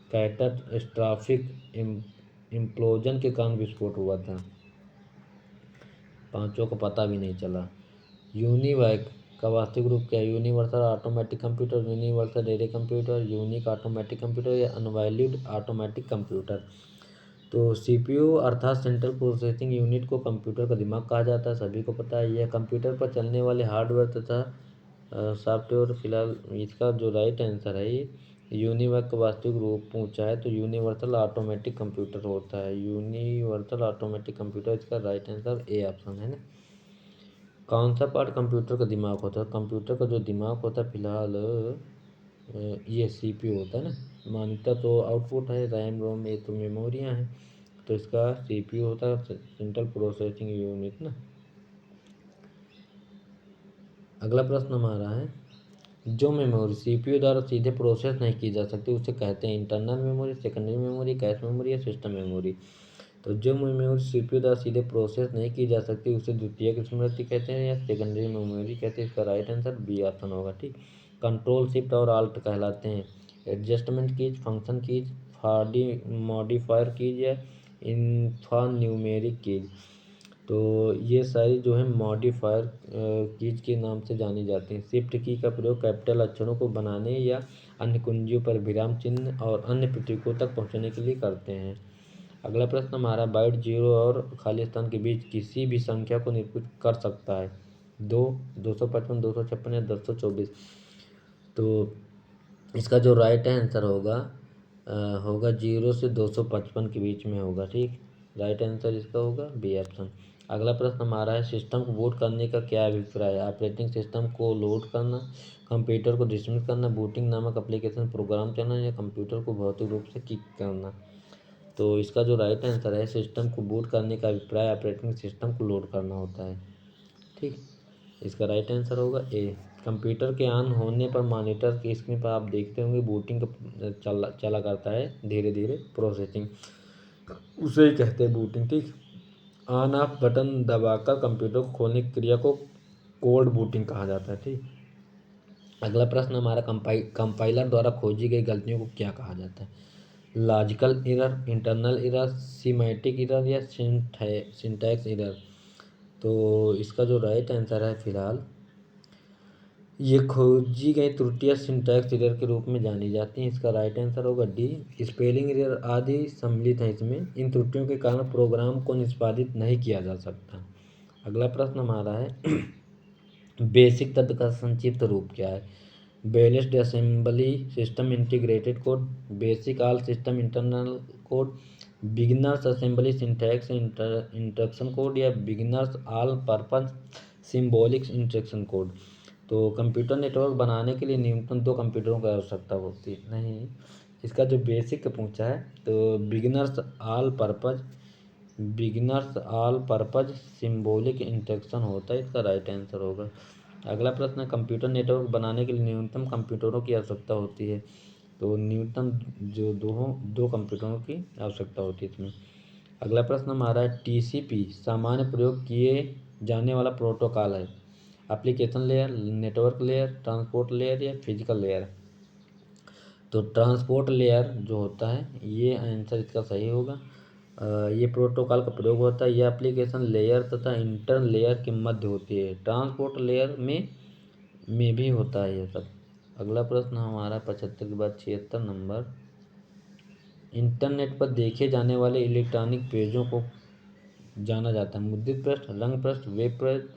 कैटास्ट्रॉफिक इम्प्लोजन के कारण विस्फोट हुआ था। 5 को पता भी नहीं चला। यूनिवैक का वास्तविक रूप क्या है? Universal automatic computer, universal array computer, unique automatic computer या अनवैल्यूड ऑटोमेटिक कंप्यूटर। तो सीपीयू अर्थात सेंट्रल प्रोसेसिंग यूनिट को कंप्यूटर का दिमाग कहा जाता है, सभी को पता है। यह कंप्यूटर पर चलने वाले हार्डवेयर तथा सॉफ्टवेयर। फिलहाल इसका जो राइट आंसर है ये यूनिवैक का वास्तविक रूप पूछा है तो यूनिवर्सल ऑटोमेटिक कंप्यूटर होता है। यूनिवर्सल ऑटोमेटिक कंप्यूटर इसका राइट आंसर ए ऑप्शन है ना। कौन सा पार्ट कंप्यूटर का दिमाग होता है? कंप्यूटर का जो दिमाग होता है फिलहाल ये सीपीयू होता है ना। मॉनिटर तो आउटपुट है, रैम रोम ये तो मेमोरियाँ हैं, तो इसका सीपीयू होता है सेंट्रल प्रोसेसिंग यूनिट ना। अगला प्रश्न हमारा है जो मेमोरी सीपीयू द्वारा सीधे प्रोसेस नहीं की जा सकती उसे कहते हैं internal memory, secondary memory, cache memory या सिस्टम मेमोरी। तो जो मेमोरी सीपीयू द्वारा सीधे प्रोसेस नहीं की जा सकती उसे द्वितीयक स्मृति कहते हैं या सेकेंडरी मेमोरी कहते हैं। इसका राइट आंसर बी ऑप्शन होगा। ठीक। कंट्रोल शिफ्ट और आल्ट कहलाते हैं adjustment keys, function keys, modifier keys या इन्फान्यूमेरिक कीज। तो ये सारी जो है मॉडिफायर कीज के नाम से जानी जाती हैं। शिफ्ट की का प्रयोग कैपिटल अक्षरों को बनाने या अन्य कुंजियों पर विराम चिन्ह और अन्य प्रतीकों तक पहुंचने के लिए करते हैं। अगला प्रश्न हमारा बाइट 0 और खाली स्थान के बीच किसी भी संख्या को निरूपित कर सकता है। 2, 255, 256 या 1024। तो इसका जो राइट आंसर होगा 0 से 255 के बीच में होगा। ठीक। राइट आंसर इसका होगा बी ऑप्शन। अगला प्रश्न हमारा है सिस्टम को बूट करने का क्या अभिप्राय है? ऑपरेटिंग सिस्टम को लोड करना, कंप्यूटर को डिसमिस करना, बूटिंग नामक एप्लीकेशन प्रोग्राम चलाना या कंप्यूटर को भौतिक रूप से किक करना। तो इसका जो राइट आंसर है सिस्टम को बूट करने का अभिप्राय ऑपरेटिंग सिस्टम को लोड करना होता है। ठीक। इसका राइट आंसर होगा ए। कंप्यूटर के ऑन होने पर मॉनिटर की स्क्रीन पर आप देखते होंगे बूटिंग का चला करता है धीरे धीरे प्रोसेसिंग, उसे ही कहते हैं बूटिंग। ठीक। ऑन ऑफ बटन दबाकर कंप्यूटर को खोलने की क्रिया को कोल्ड बूटिंग कहा जाता है। ठीक। अगला प्रश्न हमारा कंपाइलर द्वारा खोजी गई गलतियों को क्या कहा जाता है? Logical error, internal error, schematic error या सिंटैक्स एरर। तो इसका जो राइट आंसर है फिलहाल ये खोजी गई त्रुटियां सिंटैक्स एरर के रूप में जानी जाती हैं। इसका राइट आंसर होगा डी। स्पेलिंग एरर आदि सम्मिलित हैं इसमें। इन त्रुटियों के कारण प्रोग्राम को निष्पादित नहीं किया जा सकता। अगला प्रश्न हमारा है बेसिक तत्व का संक्षिप्त रूप क्या है? Basic assembly system integrated code, basic all system internal code, beginners assembly syntax instruction code या beginners all purpose symbolic instruction code. तो कंप्यूटर नेटवर्क बनाने के लिए न्यूनतम 2 कंप्यूटरों की आवश्यकता होती है। नहीं, इसका जो बेसिक पूछा है तो beginners all purpose symbolic instruction होता है, इसका राइट आंसर होगा। अगला प्रश्न है, कंप्यूटर नेटवर्क बनाने के लिए न्यूनतम कंप्यूटरों की आवश्यकता होती है। तो न्यूनतम जो दो कंप्यूटरों की आवश्यकता होती है इसमें। अगला प्रश्न हमारा है, टीसीपी सामान्य प्रयोग किए जाने वाला प्रोटोकॉल है। Application layer, network layer, transport layer या फिजिकल लेयर। तो ट्रांसपोर्ट लेयर जो होता है ये आंसर इसका सही होगा। ये प्रोटोकॉल का प्रयोग होता है। यह एप्लीकेशन लेयर तथा इंटर लेयर के मध्य होती है। ट्रांसपोर्ट लेयर में भी होता है ये सब। अगला प्रश्न हमारा 75 के बाद 76 नंबर, इंटरनेट पर देखे जाने वाले इलेक्ट्रॉनिक पेजों को जाना जाता है मुद्रित पृष्ठ, रंग पृष्ठ, वेब पेज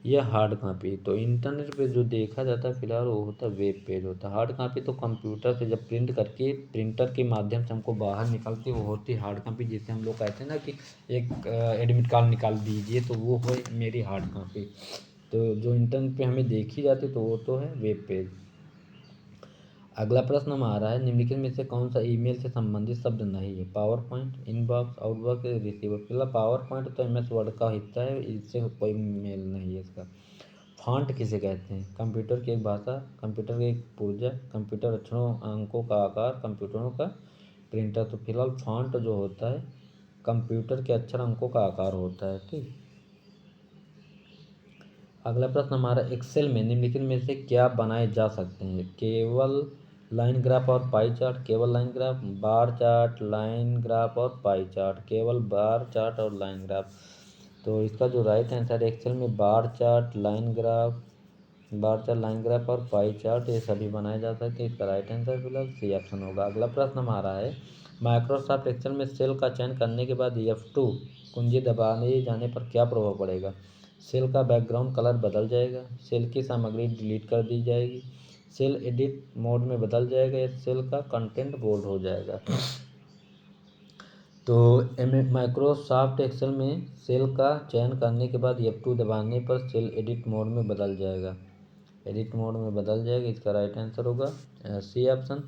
या हार्ड कॉपी। तो इंटरनेट पे जो देखा जाता है फिलहाल वो होता है वेब पेज होता है। हार्ड कॉपी तो कंप्यूटर से जब प्रिंट करके प्रिंटर के माध्यम से हमको बाहर निकलती वो होती है हार्ड कॉपी, जिसे हम लोग कहते हैं ना कि एक एडमिट कार्ड निकाल दीजिए, तो वो है मेरी हार्ड कॉपी। तो जो इंटरनेट पे हमें देखी जाती तो वो तो है वेब पेज। अगला प्रश्न हमारा है, निम्नलिखित में से कौन सा ईमेल से संबंधित शब्द नहीं है। Power point, inbox, outbox, receiver. फिलहाल पावर पॉइंट तो MS वर्ड का हिस्सा है, इससे कोई मेल नहीं है इसका। फॉन्ट किसे कहते हैं। कंप्यूटर की एक भाषा, कंप्यूटर की एक पुर्जा, कंप्यूटर अक्षरों अंकों का आकार, कंप्यूटरों का प्रिंटर। तो फिलहाल फॉन्ट जो होता है कंप्यूटर के अक्षर अंकों का आकार होता है। ठीक। अगला प्रश्न हमारा, एक्सेल में निम्नलिखित में से क्या बनाए जा सकते हैं। केवल लाइन ग्राफ और पाई चार्ट, केवल line graph, bar chart, line graph और पाई चार्ट, केवल बार चार्ट और लाइन ग्राफ। तो इसका जो राइट आंसर है एक्सेल में बार चार्ट, लाइन ग्राफ और पाई चार्ट ये सभी बनाए जा सकते हैं। इसका राइट आंसर फिलहाल सी ऑप्शन होगा। अगला प्रश्न हमारा है, माइक्रोसॉफ्ट एक्सेल में सेल का चयन करने के बाद F2 कुंजी दबाए जाने पर क्या प्रभाव पड़ेगा। सेल का बैकग्राउंड कलर बदल जाएगा, सेल की सामग्री डिलीट कर दी जाएगी, सेल एडिट मोड में बदल जाएगा या सेल का कंटेंट बोल्ड हो जाएगा। तो माइक्रोसॉफ्ट एक्सेल में सेल का चयन करने के बाद F2 दबाने पर सेल एडिट मोड में बदल जाएगा, इसका राइट आंसर होगा सी ऑप्शन।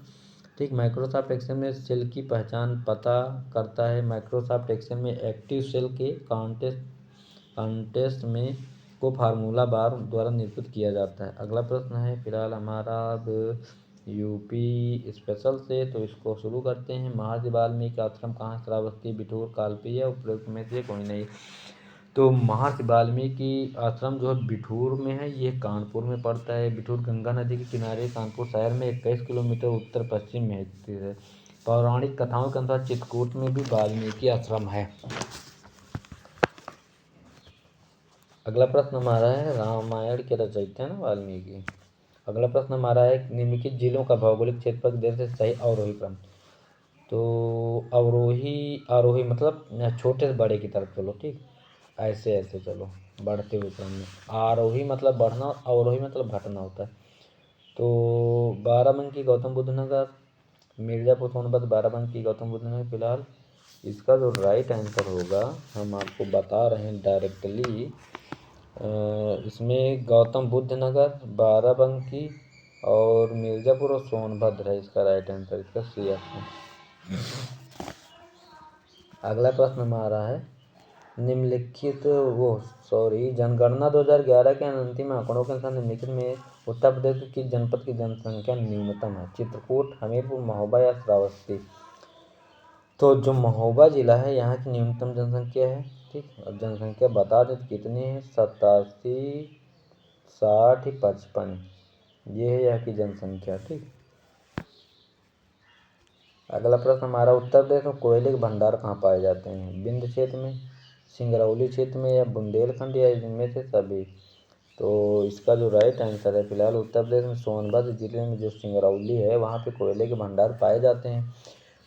ठीक। माइक्रोसॉफ्ट एक्सेल में सेल की पहचान पता करता है। माइक्रोसॉफ्ट एक्सेल में एक्टिव सेल के कॉन्टेस्ट में को फार्मूला बार द्वारा निरूपित किया जाता है। अगला प्रश्न है फिलहाल हमारा अब यूपी स्पेशल से, तो इसको शुरू करते हैं। महर्षि वाल्मीकि आश्रम कहाँ, श्रावस्ती, बिठूर, कालपी या उपरोक्त में से कोई नहीं। तो महर्षि वाल्मीकि आश्रम जो है बिठूर में है, ये कानपुर में पड़ता है। बिठूर गंगा नदी के किनारे कानपुर शहर में 21 किलोमीटर उत्तर पश्चिम में स्थित है। पौराणिक कथाओं के अनुसार चित्रकूट में भी वाल्मीकि आश्रम है। अगला प्रश्न हमारा है, रामायण के रचयिता है ना वाल्मीकि। अगला प्रश्न हमारा है, निम्नलिखित जिलों का भौगोलिक क्षेत्रफल देश से सही अवरोही क्रम। तो आरोही मतलब छोटे से बड़े की तरफ चलो। ठीक। ऐसे चलो बढ़ते हुए क्रम में। आरोही मतलब बढ़ना और अवरोही मतलब घटना होता है। तो बाराबंकी, गौतम बुद्ध नगर, मिर्ज़ापुर, सोनभद्र, बाराबंकी, गौतम बुद्ध नगर। फिलहाल इसका जो राइट आंसर होगा हम आपको बता रहे हैं डायरेक्टली, इसमें गौतम बुद्ध नगर, बाराबंकी और मिर्ज़ापुर और सोनभद्र है इसका राइट आंसर, इसका सी ऑप्शन। अगला प्रश्न हमारा है, निम्नलिखित जनगणना 2011 के अंतिम आंकड़ों के अनुसार निम्नलिखित में उत्तर प्रदेश की जनपद की जनसंख्या न्यूनतम है। चित्रकूट, हमीरपुर, महोबा या श्रावस्ती। तो जो महोबा जिला है यहाँ की न्यूनतम जनसंख्या है। ठीक। अब जनसंख्या बता दें तो कितनी है, 87, 60, 55 ये है यहाँ की जनसंख्या। ठीक। अगला प्रश्न हमारा, उत्तर प्रदेश में कोयले के भंडार कहाँ पाए जाते हैं। विंध्य क्षेत्र में, सिंगरौली क्षेत्र में या बुंदेलखंड या इनमें से सभी। तो इसका जो राइट आंसर है फिलहाल उत्तर प्रदेश में सोनभद्र जिले में जो सिंगरौली है वहाँ पे कोयले के भंडार पाए जाते हैं।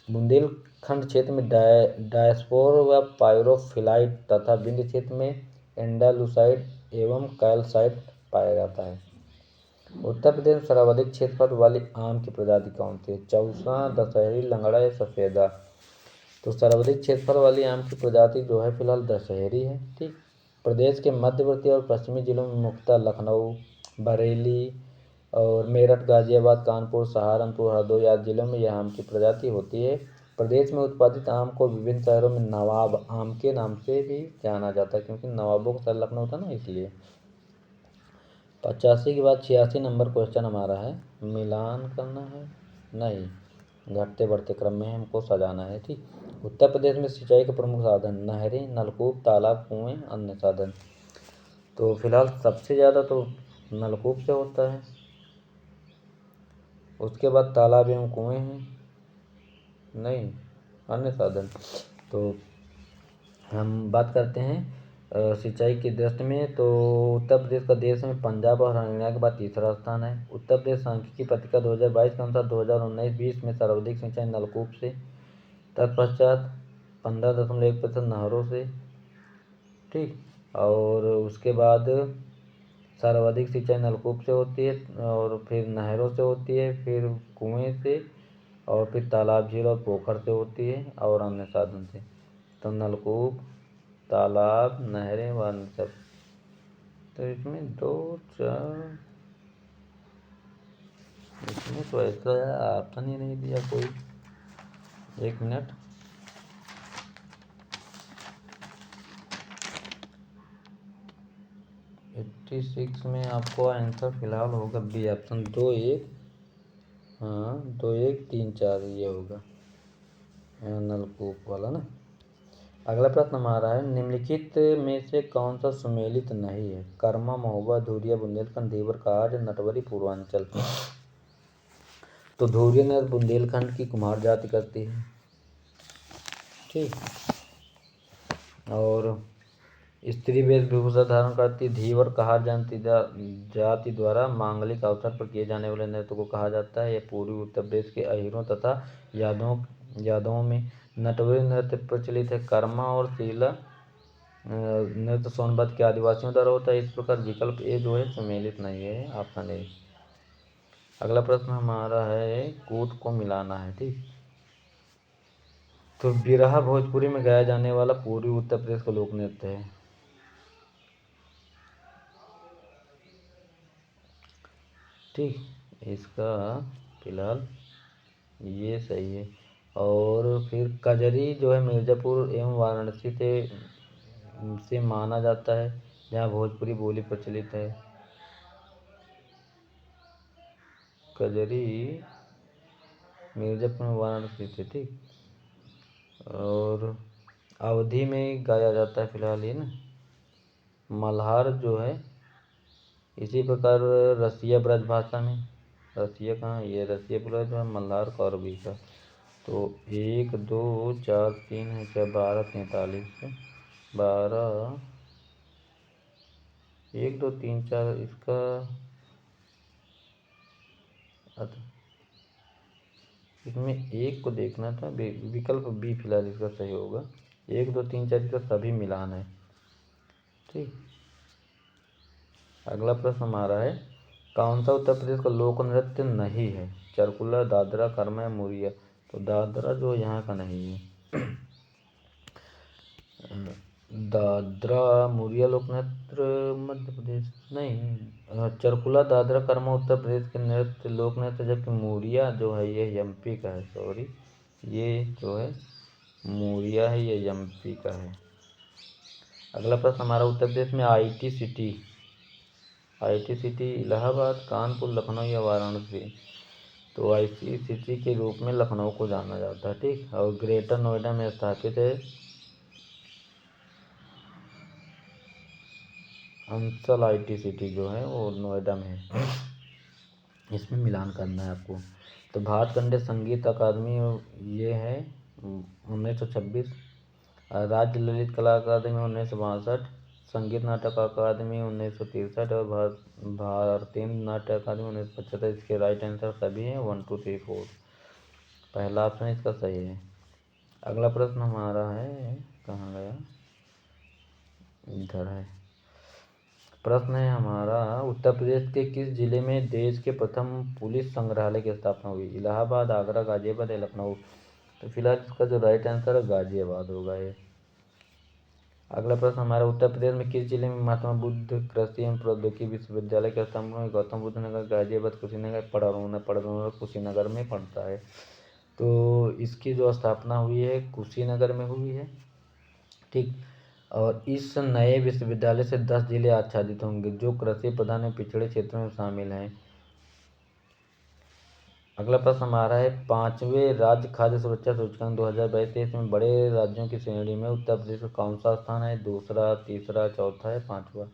बुंदेलखंड क्षेत्र में डायस्पोर व पायरोफिलाइट तथा विंध्य क्षेत्र में एंडालुसाइड एवं कैल्साइट पाया जाता है। उत्तर प्रदेश में सर्वाधिक क्षेत्रफल वाली आम की प्रजाति कौन सी है। चौसा, दशहरी, लंगड़ा या सफेदा। तो सर्वाधिक क्षेत्रफल वाली आम की प्रजाति जो है फिलहाल दशहरी है। ठीक। प्रदेश के मध्यवर्ती और पश्चिमी जिलों में मुख्यतः लखनऊ, बरेली, और मेरठ, गाजियाबाद, कानपुर, सहारनपुर, हरदोई आदि जिलों में यह आम की प्रजाति होती है। प्रदेश में उत्पादित आम को विभिन्न शहरों में नवाब आम के नाम से भी जाना जाता है, क्योंकि नवाबों का शहर लखनऊ था ना, इसलिए। 85 के बाद 86 नंबर क्वेश्चन हमारा है, मिलान करना है नहीं, घटते बढ़ते क्रम में हमको सजाना है, ठीक। उत्तर प्रदेश में सिंचाई के प्रमुख साधन नहरें, नलकूप, तालाब, कुएं, अन्य साधन। तो फिलहाल सबसे ज़्यादा तो नलकूप से होता है, उसके बाद तालाब एवं कुएं हैं, नहीं, अन्य साधन। तो हम बात करते हैं सिंचाई की दृष्टि में, तो उत्तर प्रदेश का देश में पंजाब और हरियाणा के बाद तीसरा स्थान है। उत्तर प्रदेश सांख्यिकी पत्रिका 2022 के अनुसार 2019-20 में सर्वाधिक सिंचाई नलकूप से, तत्पश्चात 15.1% नहरों से, ठीक। और उसके बाद सर्वाधिक सिंचाई नलकूप से होती है, और फिर नहरों से होती है, फिर कुएं से, और फिर तालाब, झील और पोखर से होती है, और अन्य साधन से। तो नलकूप, तालाब, नहरें व अन्य सब। तो इसमें 2 4, इसमें तो ऐसा ऑप्शन ही नहीं दिया कोई। 1 मिनट, 86 में आपको आंसर फिलहाल होगा बी ऑप्शन, 2 1, हाँ 2 1 3 4 ये होगा नलकूप वाला ना। अगला प्रश्न हमारा है, निम्नलिखित में से कौन सा सुमेलित नहीं है? कर्मा, महोबा, धुरिया, बुंदेलखंड, धीवर, कहार, नटवरी, पूर्वांचल। तो धुरिया नद बुंदेलखंड की कुमार जाति करती है, ठीक। और स्त्री वेशभूषा धारण करती। धीवर कहार जाति द्वारा मांगलिक अवसर पर किए जाने वाले नृत्य को कहा जाता है। यह पूर्वी उत्तर प्रदेश के अहीरों तथा यादवों में नटवरी नृत्य प्रचलित है। कर्मा और शीला नृत्य सोनभद्र के आदिवासियों द्वारा होता है। इस प्रकार विकल्प ए जो है सुमेलित नहीं है, ऑप्शन ए। अगला प्रश्न हमारा है, कूट को मिलाना है, ठीक। तो बिरहा भोजपुरी में गाया जाने वाला पूर्वी उत्तर प्रदेश का लोक नृत्य है, ठीक। इसका फिलहाल ये सही है। और फिर कजरी जो है मिर्ज़ापुर एवं वाराणसी से माना जाता है, जहाँ भोजपुरी बोली प्रचलित है। कजरी मिर्ज़ापुर में वाराणसी से, ठीक। और अवधी में गाया जाता है फिलहाल ये ना। मल्हार जो है इसी प्रकार रसिया ब्रजभाषा में, रसिया कहाँ, ये रसिया ब्रज है, मल्हार कौरवी का। तो 1 2 4 3 है क्या, 12 43 12 1 2 3 4 इसका इसमें एक को देखना था, विकल्प बी फिलहाल इसका सही होगा। 1 2 3 4 इसका सभी मिलान है, ठीक। अगला प्रश्न हमारा है, कौन सा उत्तर प्रदेश का लोक नृत्य नहीं है? चरकुला, दादरा, कर्मा या मुरिया। तो दादरा जो यहाँ का नहीं है। दादरा मुरिया लोक नृत्य मध्य प्रदेश नहीं, चरकुला, दादरा, कर्मा उत्तर प्रदेश के नृत्य लोक नृत्य, जबकि मुरिया जो है ये एमपी का है, सॉरी, ये जो है मुरिया है, ये एमपी का है। अगला प्रश्न हमारा, उत्तर प्रदेश में आईटी सिटी इलाहाबाद, कानपुर, लखनऊ या वाराणसी। तो आईटी सिटी के रूप में लखनऊ को जाना जाता है, ठीक। और ग्रेटर नोएडा में स्थापित है। अंसल आईटी सिटी जो है वो नोएडा में है। इसमें मिलान करना है आपको। तो भातखंडे संगीत अकादमी ये है 1926, राज्य ललित कला अकादमी 1962, संगीत नाटक अकादमी 1963 और भारतीय नाट्य अकादमी 1975। इसके राइट आंसर सभी हैं 1 2 3 4, पहला ऑप्शन इसका सही है। अगला प्रश्न हमारा है, कहाँ गया, इधर है। प्रश्न है हमारा, उत्तर प्रदेश के किस जिले में देश के प्रथम पुलिस संग्रहालय की स्थापना हुई? इलाहाबाद, आगरा, गाजियाबाद या लखनऊ। तो फिलहाल इसका जो राइट आंसर है गाजियाबाद होगा ये। अगला प्रश्न हमारा, उत्तर प्रदेश में किस जिले में महात्मा बुद्ध कृषि एवं प्रौद्योगिकी विश्वविद्यालय का स्थापना हुई? गौतम बुद्ध नगर, गाजियाबाद, कुशीनगर, पड़रौना कुशीनगर में पड़ता है। तो इसकी जो स्थापना हुई है कुशीनगर में हुई है। ठीक, और इस नए विश्वविद्यालय से 10 जिले आच्छादित होंगे जो कृषि प्रधान एवं पिछड़े क्षेत्रों में शामिल हैं। अगला प्रश्न हमारा है, 5वें राज्य खाद्य सुरक्षा सूचकांक 2022-23 में बड़े राज्यों की श्रेणी में उत्तर प्रदेश का कौन सा स्थान है? दूसरा, तीसरा, चौथा या पांचवा?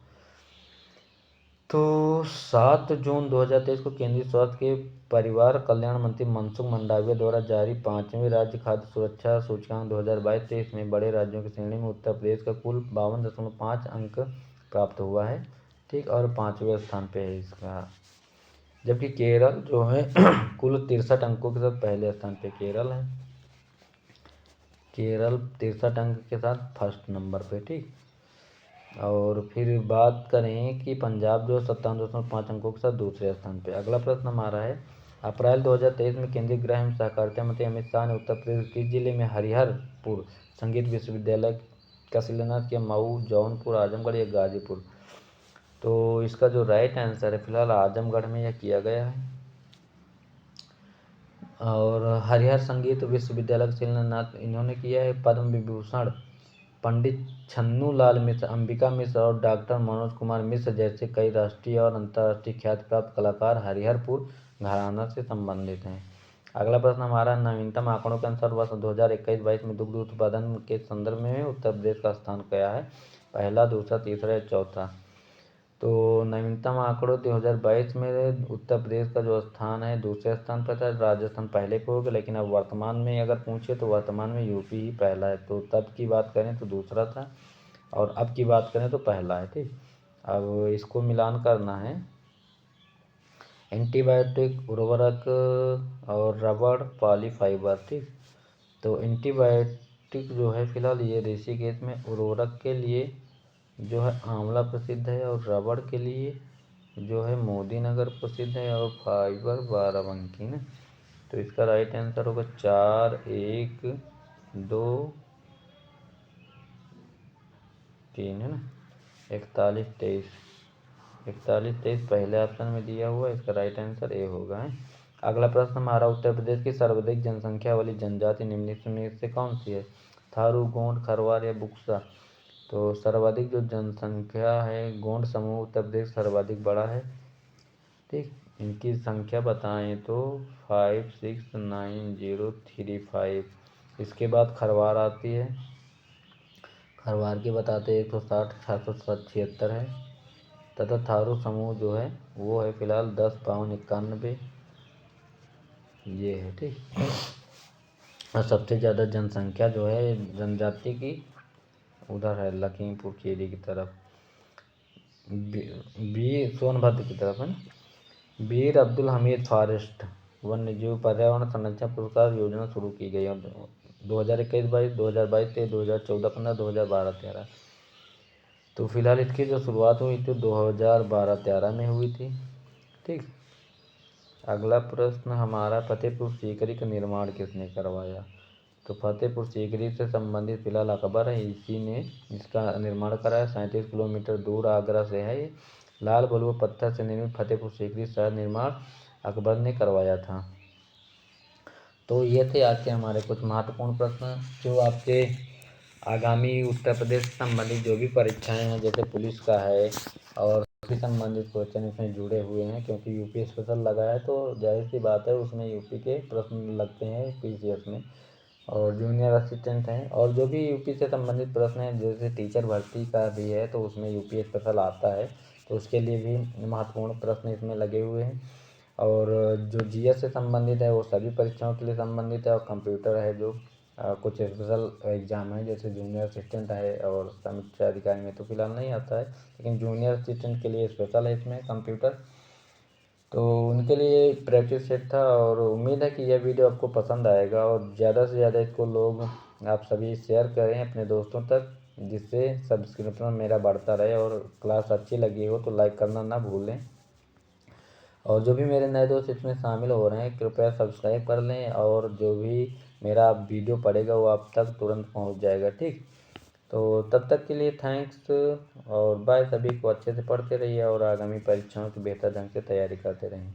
तो 7 जून 2023 को केंद्रीय स्वास्थ्य के परिवार कल्याण मंत्री मनसुख मंडाविया द्वारा जारी 5वें राज्य खाद्य सुरक्षा सूचकांक 2022-23 में बड़े राज्यों की श्रेणी में उत्तर प्रदेश का कुल 52.5 अंक प्राप्त हुआ है। ठीक, और 5वें स्थान पे है इसका। जबकि केरल जो है कुल 63 अंकों के साथ पहले स्थान पे केरल है। केरल 63 अंक के साथ फर्स्ट नंबर पे। ठीक, और फिर बात करें कि पंजाब जो 57.5 अंकों के साथ दूसरे स्थान पे। अगला प्रश्न हमारा है, अप्रैल 2023 में केंद्रीय गृह एवं सहकारिता मंत्री अमित शाह ने उत्तर प्रदेश किस जिले में हरिहरपुर संगीत विश्वविद्यालय का शिलान्यास किया? मऊ, जौनपुर, आजमगढ़ या गाजीपुर? तो इसका जो राइट आंसर है फिलहाल आजमगढ़ में यह किया गया है। और हरिहर संगीत विश्वविद्यालय का शिलान्यास इन्होंने किया है पद्म विभूषण पंडित छन्नू लाल मिश्र, अंबिका मिश्र और डॉक्टर मनोज कुमार मिश्र जैसे कई राष्ट्रीय और अंतर्राष्ट्रीय ख्याति प्राप्त कलाकार हरिहरपुर घराना से संबंधित हैं। अगला प्रश्न हमारा, नवीनतम आंकड़ों के अनुसार वर्ष 2021-22 में दुग्ध उत्पादन के संदर्भ में उत्तर प्रदेश का स्थान क्या है? पहला, दूसरा, तीसरा या चौथा? तो नवीनतम आंकड़ों 2022 में उत्तर प्रदेश का जो स्थान है दूसरे स्थान पर था। राजस्थान पहले पे हो गया, लेकिन अब वर्तमान में अगर पूछे तो वर्तमान में यूपी ही पहला है। तो तब की बात करें तो दूसरा था और अब की बात करें तो पहला है। ठीक, अब इसको मिलान करना है। एंटीबायोटिक, उर्वरक और रबड़, पॉलीफाइबर। ठीक, तो एंटीबायोटिक जो है फिलहाल ये ऋषिकेश में, उर्वरक के लिए जो है आंवला प्रसिद्ध है और रबड़ के लिए जो है मोदी नगर प्रसिद्ध है और फाइबर बाराबंकी ना। तो इसका राइट आंसर होगा 4, 1, 2, 3 है ना। 41, 23 पहले ऑप्शन में दिया हुआ है, इसका राइट आंसर ए होगा है। अगला प्रश्न हमारा, उत्तर प्रदेश की सर्वाधिक जनसंख्या वाली जनजाति निम्नलिखित में से कौन सी है? थारू, गोंड, खरवार या बुक्सा? तो सर्वाधिक जो जनसंख्या है गोंड समूह उत्तर प्रदेश सर्वाधिक बड़ा है। ठीक, इनकी संख्या बताएं तो 569035। इसके बाद खरवार आती है, खरवार की बताते 160 776 है। तथा थारू समूह जो है वो है फिलहाल 10 52 91 ये है। ठीक, और सबसे ज़्यादा जनसंख्या जो है जनजाति की उधर है लखीमपुर खीरी की तरफ, सोनभद्र की तरफ है ना। वीर अब्दुल हमीद फॉरेस्ट वन्यजीव पर्यावरण संरक्षण पुरस्कार योजना शुरू की गई है 2021-22, 2022-23, 2014-15, 2012-13। तो फिलहाल इसकी जो शुरुआत हुई थी 2012-13 में हुई थी। ठीक, अगला प्रश्न हमारा, फतेहपुर सीकरी का निर्माण किसने करवाया? तो फतेहपुर सीकरी से संबंधित फिलहाल अकबर है, इसी ने इसका निर्माण कराया। 37 किलोमीटर दूर आगरा से है ये। लाल बलुआ पत्थर से निर्मित फतेहपुर सीकरी शहर निर्माण अकबर ने करवाया था। तो ये थे आज के हमारे कुछ महत्वपूर्ण प्रश्न जो आपके आगामी उत्तर प्रदेश से संबंधित जो भी परीक्षाएं हैं जैसे पुलिस का है और उससे संबंधित क्वेश्चन इसमें जुड़े हुए हैं, क्योंकि यूपी स्पेशल लगा है तो जाहिर सी बात है उसमें यूपी के प्रश्न लगते हैं पीसीएस में। और जूनियर असिस्टेंट हैं और जो भी यूपी से संबंधित प्रश्न हैं जैसे टीचर भर्ती का भी है तो उसमें यूपी स्पेशल आता है, तो उसके लिए भी महत्वपूर्ण प्रश्न इसमें लगे हुए हैं। और जो जीएस से संबंधित है वो सभी परीक्षाओं के लिए संबंधित है। और कंप्यूटर है जो कुछ स्पेशल एग्जाम है जैसे जूनियर असिस्टेंट है और समीक्षा अधिकारी में तो फिलहाल नहीं आता है, लेकिन जूनियर असिस्टेंट के लिए स्पेशल है इसमें कंप्यूटर। तो उनके लिए प्रैक्टिस सेट था और उम्मीद है कि यह वीडियो आपको पसंद आएगा और ज़्यादा से ज़्यादा इसको लोग आप सभी शेयर करें अपने दोस्तों तक, जिससे सब्सक्रिप्शन मेरा बढ़ता रहे। और क्लास अच्छी लगी हो तो लाइक करना ना भूलें। और जो भी मेरे नए दोस्त इसमें शामिल हो रहे हैं कृपया सब्सक्राइब कर लें और जो भी मेरा वीडियो पड़ेगा वो आप तक तुरंत पहुंच जाएगा। ठीक, तो तब तक के लिए थैंक्स और बाय। सभी को अच्छे से पढ़ते रहिए और आगामी परीक्षाओं की बेहतर ढंग से तैयारी करते रहें।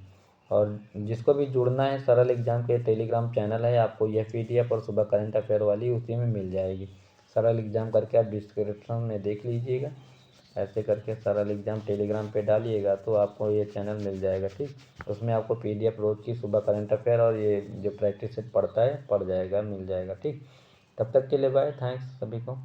और जिसको भी जुड़ना है, सरल एग्ज़ाम के टेलीग्राम चैनल है, आपको यह PDF और सुबह करंट अफेयर वाली उसी में मिल जाएगी। सरल एग्ज़ाम करके आप डिस्क्रिप्शन में देख लीजिएगा। ऐसे करके सरल एग्ज़ाम टेलीग्राम पे डालिएगा तो आपको ये चैनल मिल जाएगा, ठीक। उसमें आपको PDF रोज़ की सुबह करंट अफेयर और ये जो प्रैक्टिस सेट पढ़ता है पढ़ जाएगा, मिल जाएगा, ठीक। तब तक के लिए बाय, थैंक्स सभी को।